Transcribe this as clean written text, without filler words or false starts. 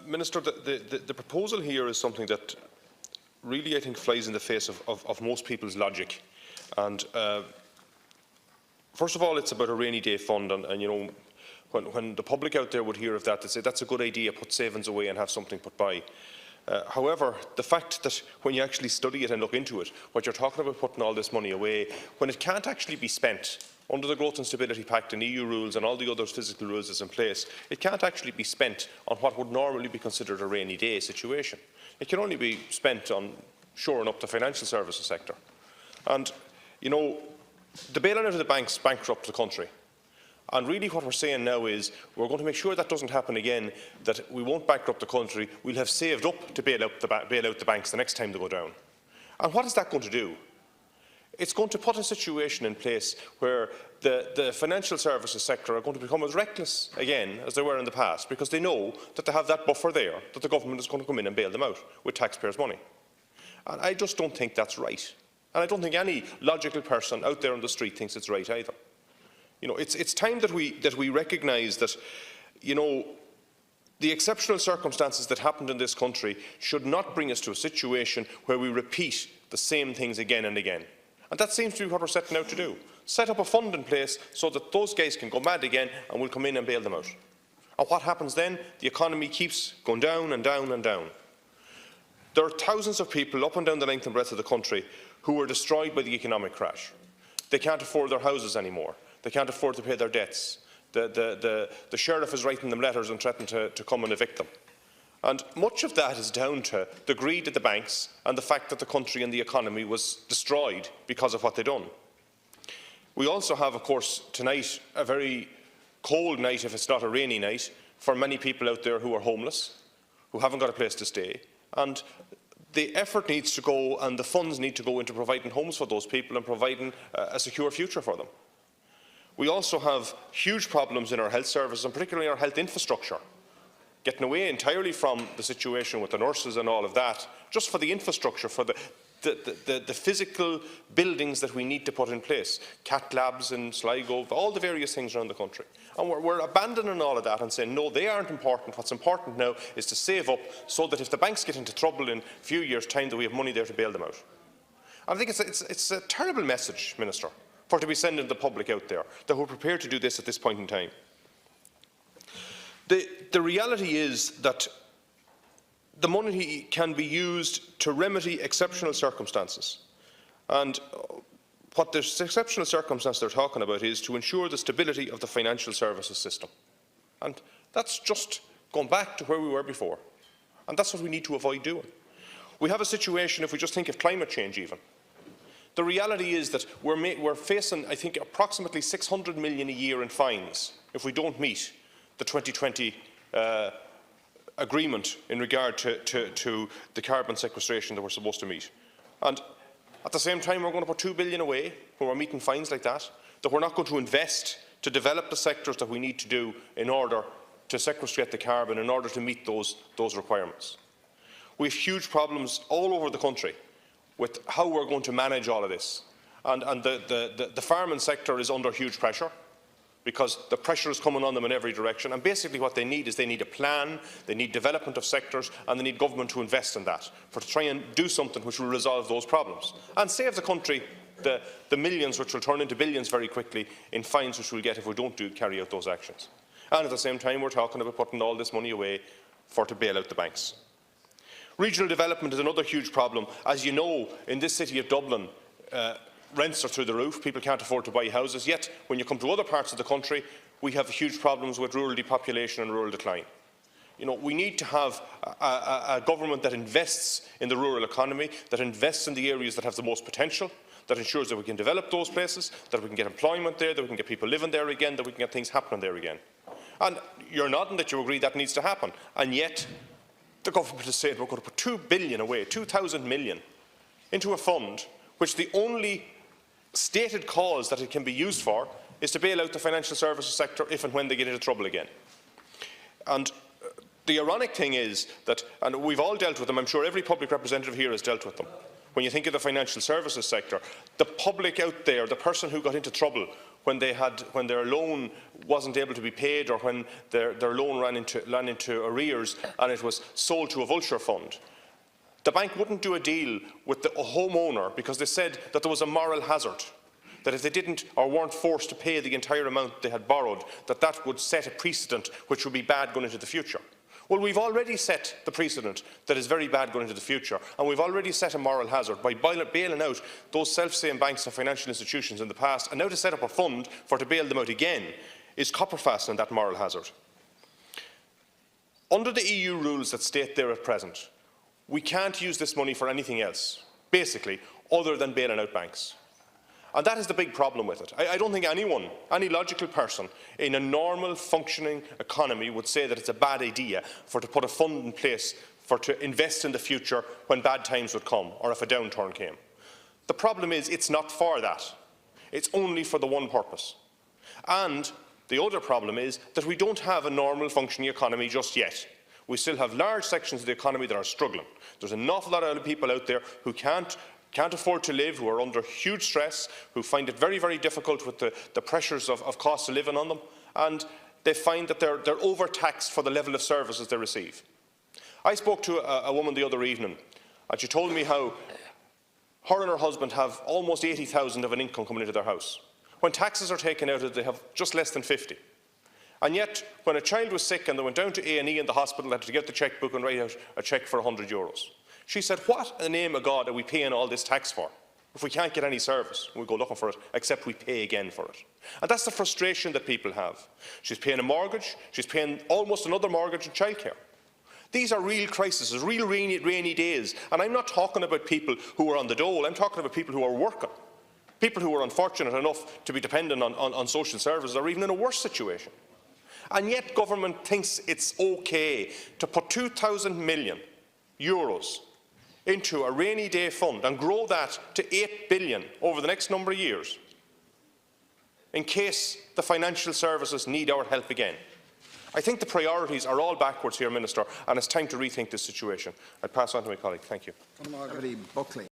Minister, the proposal here is something that really, I think, flies in the face of most people's logic. And first of all, it's about a rainy day fund, and you know, when the public out there would hear of that, they say that's a good idea, put savings away and have something put by. However, the fact that when you actually study it and look into it, what you're talking about putting all this money away, when it can't actually be spent under the Growth and Stability Pact and EU rules and all the other physical rules that's in place, it can't actually be spent on what would normally be considered a rainy day situation. It can only be spent on shoring up the financial services sector. And, you know, the bailing out of the banks bankrupt the country. And really what we're saying now is we're going to make sure that doesn't happen again, that we won't bankrupt the country. We'll have saved up to bail out the banks the next time they go down. And what is that going to do? It's going to put a situation in place where the financial services sector are going to become as reckless again as they were in the past, because they know that they have that buffer there, that the government is going to come in and bail them out with taxpayers' money. And I just don't think that's right. And I don't think any logical person out there on the street thinks it's right either. You know, it's time that we recognise that, you know, the exceptional circumstances that happened in this country should not bring us to a situation where we repeat the same things again and again. And that seems to be what we're setting out to do. Set up a fund in place so that those guys can go mad again and we'll come in and bail them out. And what happens then? The economy keeps going down and down and down. There are thousands of people up and down the length and breadth of the country who were destroyed by the economic crash. They can't afford their houses anymore. They can't afford to pay their debts. The sheriff is writing them letters and threatening to come and evict them. And much of that is down to the greed of the banks and the fact that the country and the economy was destroyed because of what they'd done. We also have, of course, tonight a very cold night, if it's not a rainy night, for many people out there who are homeless, who haven't got a place to stay. And the effort needs to go and the funds need to go into providing homes for those people and providing a secure future for them. We also have huge problems in our health services, and particularly our health infrastructure. Getting away entirely from the situation with the nurses and all of that, just for the infrastructure, for the physical buildings that we need to put in place, cath labs in Sligo, all the various things around the country. And we're abandoning all of that and saying, no, they aren't important. What's important now is to save up so that if the banks get into trouble in a few years' time, that we have money there to bail them out. And I think it's a terrible message, Minister, for to be sending the public out there, that we're prepared to do this at this point in time. The reality is that the money can be used to remedy exceptional circumstances. And what the exceptional circumstance they're talking about is to ensure the stability of the financial services system. And that's just going back to where we were before. And that's what we need to avoid doing. We have a situation, if we just think of climate change even. The reality is that we're facing, I think, approximately 600 million a year in fines if we don't meet the 2020 agreement in regard to the carbon sequestration that we're supposed to meet. And at the same time, we're going to put 2 billion away when we're meeting fines like that, that we're not going to invest to develop the sectors that we need to do in order to sequestrate the carbon, in order to meet those requirements. We have huge problems all over the country with how we're going to manage all of this. And the farming sector is under huge pressure, because the pressure is coming on them in every direction. And basically what they need is they need a plan, they need development of sectors, and they need government to invest in that, to try and do something which will resolve those problems and save the country the millions which will turn into billions very quickly in fines which we'll get if we don't carry out those actions. And at the same time, we're talking about putting all this money away to bail out the banks. Regional development is another huge problem. As you know, in this city of Dublin, rents are through the roof, people can't afford to buy houses, yet when you come to other parts of the country, we have huge problems with rural depopulation and rural decline. You know, we need to have a government that invests in the rural economy, that invests in the areas that have the most potential, that ensures that we can develop those places, that we can get employment there, that we can get people living there again, that we can get things happening there again. And you're nodding that you agree that needs to happen, and yet the government has said we're going to put 2 billion away, 2,000 million, into a fund which the only stated cause that it can be used for is to bail out the financial services sector if and when they get into trouble again. And the ironic thing is that, and we've all dealt with them, I'm sure every public representative here has dealt with them. When you think of the financial services sector, the public out there, the person who got into trouble when their loan wasn't able to be paid, or when their loan ran into arrears and it was sold to a vulture fund. The bank wouldn't do a deal with a homeowner because they said that there was a moral hazard, that if they didn't or weren't forced to pay the entire amount they had borrowed, that would set a precedent which would be bad going into the future. Well, we've already set the precedent that is very bad going into the future, and we've already set a moral hazard by bailing out those self-same banks and financial institutions in the past, and now to set up a fund to bail them out again is copperfast in that moral hazard. Under the EU rules that state there at present, we can't use this money for anything else, basically, other than bailing out banks. And that is the big problem with it. I don't think anyone, any logical person in a normal functioning economy would say that it's a bad idea to put a fund in place to invest in the future when bad times would come or if a downturn came. The problem is it's not for that. It's only for the one purpose. And the other problem is that we don't have a normal functioning economy just yet. We still have large sections of the economy that are struggling. There's an awful lot of people out there who can't afford to live, who are under huge stress, who find it very, very difficult with the pressures of cost of living on them, and they find that they're overtaxed for the level of services they receive. I spoke to a woman the other evening, and she told me how her and her husband have almost 80,000 of an income coming into their house. When taxes are taken out of it, they have just less than 50. And yet, when a child was sick and they went down to A&E in the hospital, they had to get the chequebook and write out a cheque for €100. She said, what in the name of God are we paying all this tax for if we can't get any service? We go looking for it, except we pay again for it. And that's the frustration that people have. She's paying a mortgage, she's paying almost another mortgage in childcare. These are real crises, real rainy days. And I'm not talking about people who are on the dole, I'm talking about people who are working. People who are unfortunate enough to be dependent on social services or even in a worse situation. And yet government thinks it's okay to put €2,000 million into a rainy day fund and grow that to €8 billion over the next number of years in case the financial services need our help again. I think the priorities are all backwards here, Minister, and it's time to rethink this situation. I pass on to my colleague. Thank you. Buckley.